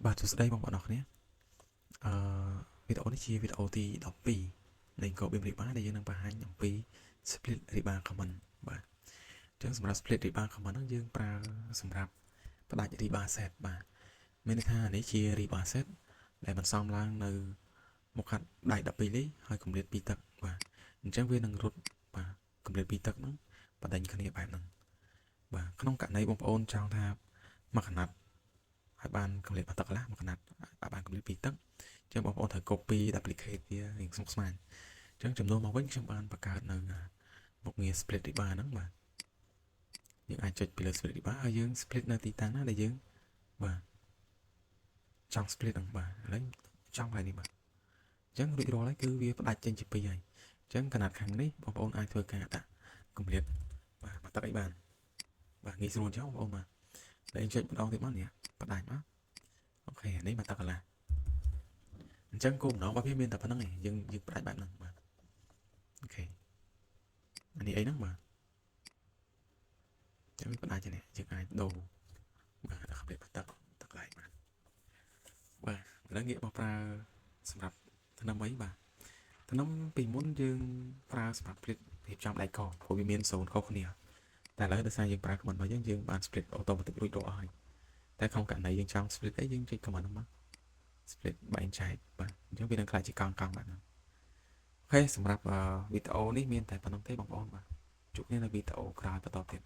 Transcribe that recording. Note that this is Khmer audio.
បាទសួស្តីបងប្អូនអរគ្នាវីដេអូនេះជាវីដេអូទី12នៃកោបៀមរីបាដែលយើងនឹងបង្ហាញអំពី split ribbon comment បាទអញ្ចឹងសម្រាប់ split ribbon comment ហ្នឹងយើងប្រើសម្រាប់ផ្ដាច់ ribbon set បាទមានន័យថានេះជា ribbon set ដែលបន្សំឡើងនៅមុខខាត់ដៃ12លីហើយកម្រិត2ទឹកបាទអញ្ចឹងវានឹងរត់បាទកម្រិត2ទឹកហ្នឹងបណ្ដេញគ្នាបែបហ្នឹងបាទក្នុងករណីបងប្អូនចង់ថាមួយកណាត់ឲ្យបានកម្រិត1ទឹកកន្លះមួយកណាត់ឲ្យបានកម្រិត2ទឹកអញ្ចឹងបងប្អូនត្រូវ copy duplicate វារៀងស្មុគស្មាញអញ្ចឹងចំនួនមកវិញខ្ញុំបានបង្កើតនៅមុខងារ split ribbon ហ្នឹងបាទយើងអាចចុចពីលើ split ribbon ហើយយើង split នៅទីតាំងណាដែលយើងបាទចង់ split ហ្នឹងបាទឥឡូវចង់ហើយនេះបាទអញ្ចឹងរួចរាល់ហើយគឺវាផ្ដាច់ចេញជាពីរហើយអញ្ចឹងកណាត់ខាងនេះបងប្អូនអាចធ្វើការដាក់កម្រិតបាទមកទឹកអីបានបាទងាយស្រួលចឹងបងប្អូនបាទតែចុចម្ដងទៀតមកនេះផ្ដាច់មកអូខេនេះមកទឹកកន្លះអញ្ចឹងគោលបំណងរបស់វាមានតែប៉ុណ្្នឹងឯងយើងផ្ដាច់បែបហ្នឹងបាទអូខេអានេះអីហ្នឹងបាទចឹងផ្ដាច់ទេនេះយើងអាចដូរបាទដល់កម្រិតទឹកកន្លែងបាទឥឡូវងាកមកប្រើសម្រាប់ថ្នាំអីបាទថ្នាំពីមុនយើងប្រើសម្រាប់ split រៀបចំដៃកព្រោះវាមាន0ខុសគ្នាតែឥឡូវដោយសារយើងប្រើ command របស់យើងបាន split automatic រួចរាល់ហើយតែក្នុងករណីយើងចង់ split អីយើងចុច command ហ្នឹងមក split បែងចែកបាទអញ្ចឹងវានឹងខ្លាចជាកង់បែបហ្នឹងអូខេសម្រាប់វីដេអូនេះមានតែប៉ុណ្្នឹងទេបងប្អូនបាទជួបគ្នានៅវីដេអូក្រោយបន្តទៀត